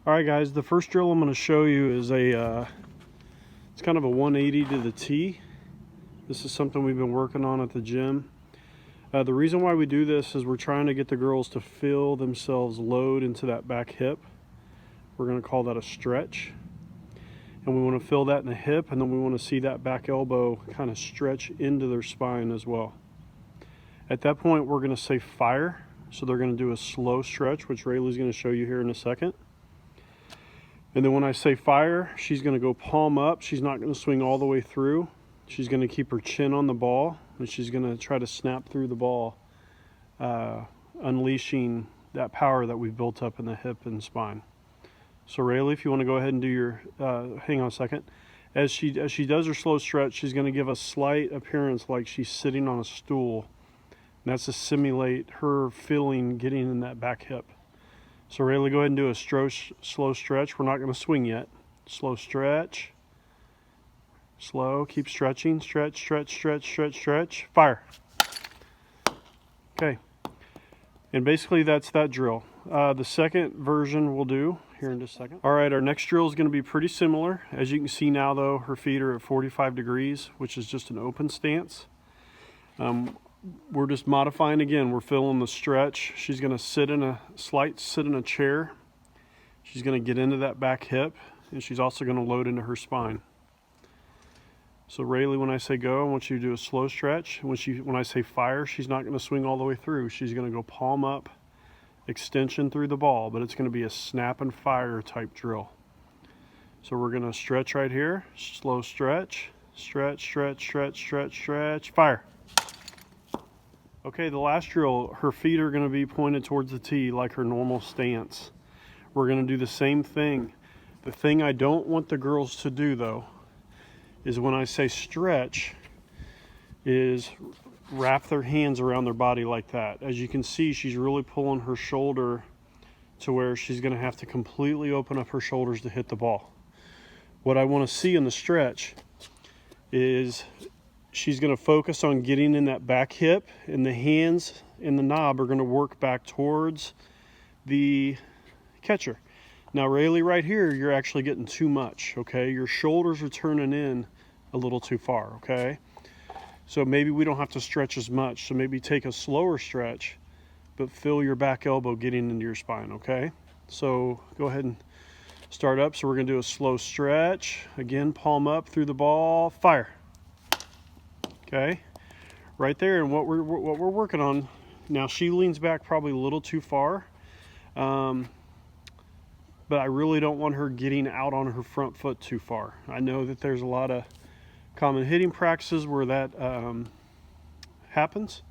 Alright guys, the first drill I'm going to show you is it's kind of a 180 to the T. This is something we've been working on at the gym. The reason why we do this is we're trying to get the girls to feel themselves load into that back hip. We're going to call that a stretch. And we want to feel that in the hip, and then we want to see that back elbow kind of stretch into their spine as well. At that point, we're going to say fire. So they're going to do a slow stretch, which Rayleigh's going to show you here in a second. And then when I say fire, she's going to go palm up. She's not going to swing all the way through. She's going to keep her chin on the ball, and she's going to try to snap through the ball, unleashing that power that we've built up in the hip and spine. So Rayleigh, if you want to go ahead and do your, hang on a second. As she does her slow stretch, she's going to give a slight appearance like she's sitting on a stool. And that's to simulate her feeling getting in that back hip. So Rayleigh, go ahead and do a slow stretch. We're not going to swing yet. Slow stretch. Slow, keep stretching. Stretch, stretch, stretch, stretch, stretch. Fire. Okay. And basically that's that drill. The second version we'll do here in just a second. All right, our next drill is going to be pretty similar. As you can see now though, her feet are at 45 degrees, which is just an open stance. We're just modifying again. We're filling the stretch. She's going to sit in a chair. She's going to get into that back hip, and she's also going to load into her spine. So Rayleigh, when I say go, I want you to do a slow stretch. When I say fire, she's not going to swing all the way through. She's going to go palm up, extension through the ball, but it's going to be a snap and fire type drill. So we're going to stretch right here. Slow stretch, stretch, stretch, stretch, stretch, stretch, fire. Okay, the last drill, her feet are going to be pointed towards the tee like her normal stance. We're going to do the same thing. The thing I don't want the girls to do though is when I say stretch is wrap their hands around their body like that. As you can see, she's really pulling her shoulder to where she's going to have to completely open up her shoulders to hit the ball. What I want to see in the stretch is she's going to focus on getting in that back hip, and the hands and the knob are going to work back towards the catcher. Now Rayleigh, right here, you're actually getting too much, okay? Your shoulders are turning in a little too far, okay? So maybe we don't have to stretch as much. So maybe take a slower stretch, but feel your back elbow getting into your spine, okay? So go ahead and start up. So we're going to do a slow stretch. Again, palm up through the ball, fire. Okay, right there. And what we're working on now, she leans back probably a little too far, but I really don't want her getting out on her front foot too far. I know that there's a lot of common hitting practices where that happens.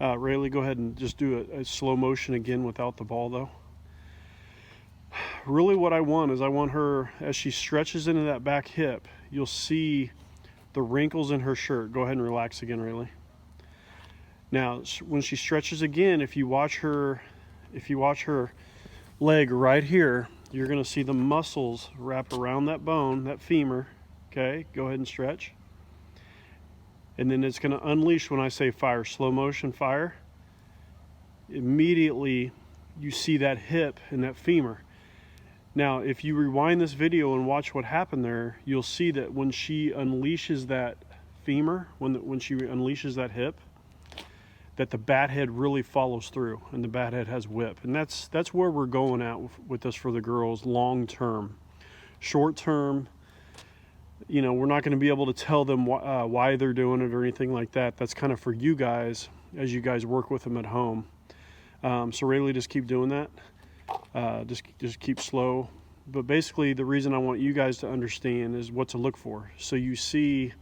Rayleigh, go ahead and just do a slow motion again without the ball though. Really what I want is I want her, as she stretches into that back hip, you'll see the wrinkles in her shirt. Go ahead and relax again, Rayleigh. Now, when she stretches again, if you watch her leg right here, you're going to see the muscles wrap around that bone, that femur. Okay, go ahead and stretch. And then it's going to unleash when I say fire, slow motion fire. Immediately, you see that hip and that femur. Now, if you rewind this video and watch what happened there, you'll see that when she unleashes that femur, when she unleashes that hip, that the bat head really follows through, and the bat head has whip. And that's where we're going at with this for the girls long term. Short term, you know, we're not going to be able to tell them why they're doing it or anything like that. That's kind of for you guys as you guys work with them at home. So Rayleigh, just keep doing that. Just keep slow. But basically the reason I want you guys to understand is what to look for. So you see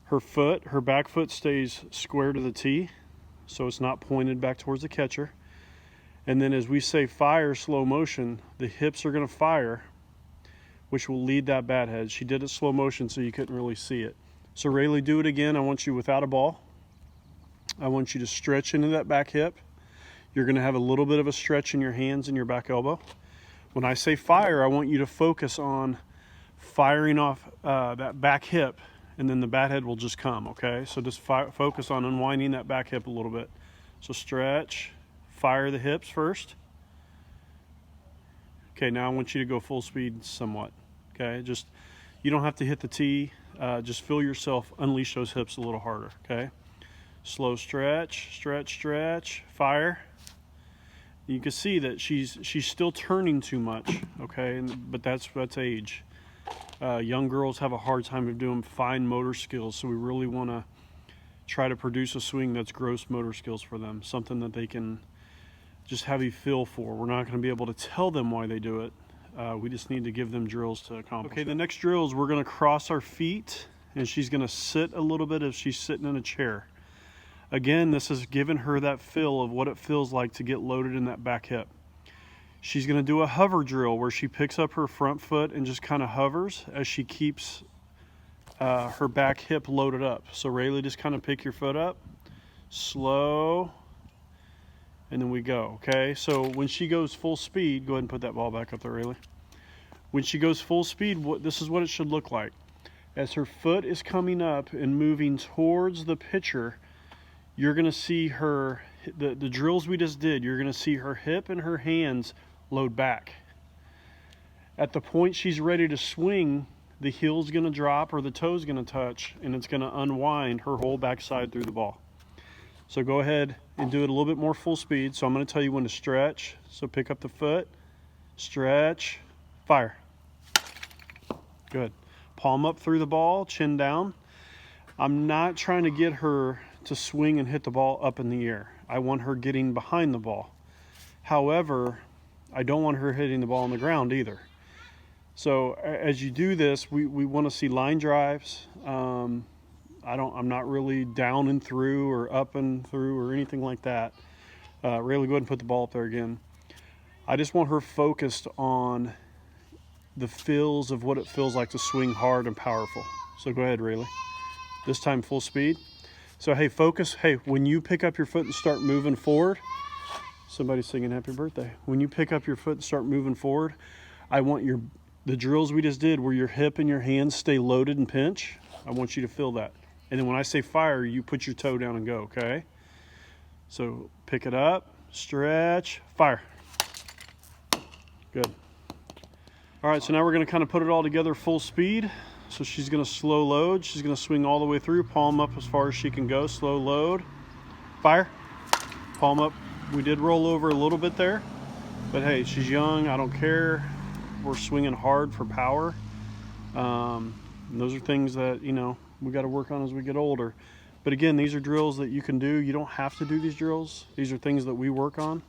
her back foot stays square to the tee, so it's not pointed back towards the catcher. And then as we say fire, slow motion, the hips are going to fire, which will lead that bat head. She did it slow motion so you couldn't really see it. So Rayleigh, do it again. I want you without a ball. I want you to stretch into that back hip. You're going to have a little bit of a stretch in your hands and your back elbow. When I say fire, I want you to focus on firing off that back hip, and then the bat head will just come, okay? So just focus on unwinding that back hip a little bit. So stretch, fire the hips first. Okay, now I want you to go full speed somewhat. Okay, just, you don't have to hit the T. Just feel yourself unleash those hips a little harder. Okay, slow stretch, stretch, stretch, fire. You can see that she's still turning too much. Okay, but that's age. Young girls have a hard time of doing fine motor skills, so we really want to try to produce a swing that's gross motor skills for them, something that they can just have a feel for. We're not going to be able to tell them why they do it. We just need to give them drills to accomplish. Okay, the next drill is we're going to cross our feet, and she's going to sit a little bit as she's sitting in a chair. Again, this is giving her that feel of what it feels like to get loaded in that back hip. She's going to do a hover drill where she picks up her front foot and just kind of hovers as she keeps her back hip loaded up. So Rayleigh, just kind of pick your foot up, slow, and then we go. Okay, so when she goes full speed, go ahead and put that ball back up there, Rayleigh. When she goes full speed, this is what it should look like. As her foot is coming up and moving towards the pitcher, you're going to see her, the drills we just did, you're going to see her hip and her hands load back. At the point she's ready to swing, the heel's going to drop or the toe's going to touch, and it's going to unwind her whole backside through the ball. So go ahead and do it a little bit more full speed. So I'm going to tell you when to stretch. So pick up the foot, stretch, fire. Good. Palm up through the ball, chin down. I'm not trying to get her to swing and hit the ball up in the air. I want her getting behind the ball. However, I don't want her hitting the ball on the ground either. So as you do this, we want to see line drives. I'm not really down and through or up and through or anything like that. Rayleigh, go ahead and put the ball up there again. I just want her focused on the feels of what it feels like to swing hard and powerful. So go ahead, Rayleigh. This time full speed. So hey, focus. Hey, when you pick up your foot and start moving forward, somebody's singing happy birthday. When you pick up your foot and start moving forward, I want the drills we just did where your hip and your hands stay loaded and pinch. I want you to feel that. And then when I say fire, you put your toe down and go, okay? So pick it up, stretch, fire. Good. All right, so now we're gonna kind of put it all together full speed. So she's gonna slow load. She's gonna swing all the way through, palm up as far as she can go, slow load, fire, palm up. We did roll over a little bit there, but hey, she's young, I don't care. We're swinging hard for power. And those are things that, you know, we got to work on as we get older. But again, these are drills that you can do. You don't have to do these drills. These are things that we work on.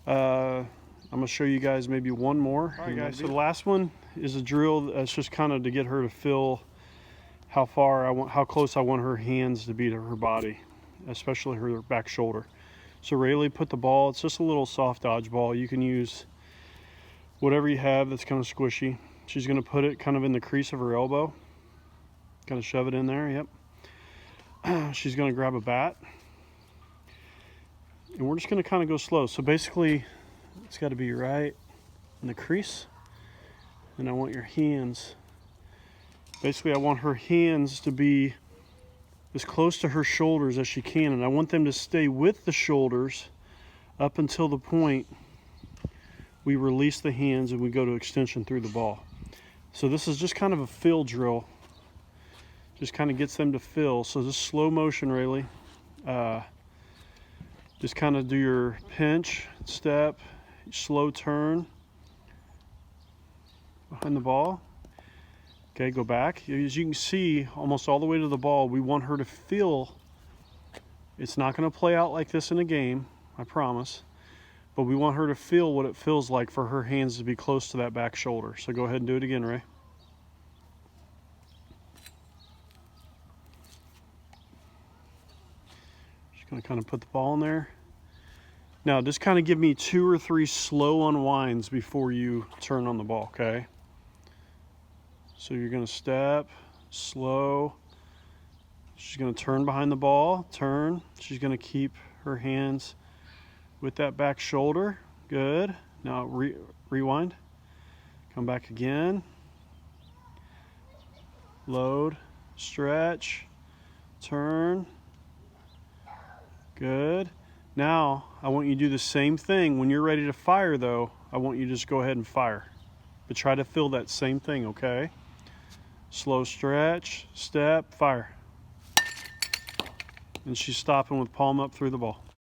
I'm gonna show you guys maybe one more. All right, guys, so the last one is a drill that's just kind of to get her to feel how close I want her hands to be to her body, especially her back shoulder. So Rayleigh, put the ball, it's just a little soft dodge ball. You can use whatever you have that's kind of squishy. She's gonna put it kind of in the crease of her elbow. Kind of shove it in there, yep. She's gonna grab a bat. And we're just gonna kind of go slow. So basically, it's gotta be right in the crease. And I want your hands, basically I want her hands to be as close to her shoulders as she can. And I want them to stay with the shoulders up until the point we release the hands and we go to extension through the ball. So this is just kind of a feel drill. Just kind of gets them to feel. So this slow motion, Rayleigh. Just kind of do your pinch, step, slow turn behind the ball. Okay, go back. As you can see, almost all the way to the ball, we want her to feel. It's not going to play out like this in a game, I promise. But we want her to feel what it feels like for her hands to be close to that back shoulder. So go ahead and do it again, Ray. Just going to kind of put the ball in there. Now, just kind of give me 2 or 3 slow unwinds before you turn on the ball, okay? So you're going to step, slow. She's going to turn behind the ball, turn. She's going to keep her hands with that back shoulder. Good. Now rewind. Come back again. Load, stretch, turn. Good. Now I want you to do the same thing. When you're ready to fire though, I want you to just go ahead and fire. But try to feel that same thing, okay? Slow stretch, step, fire. And she's stopping with palm up through the ball.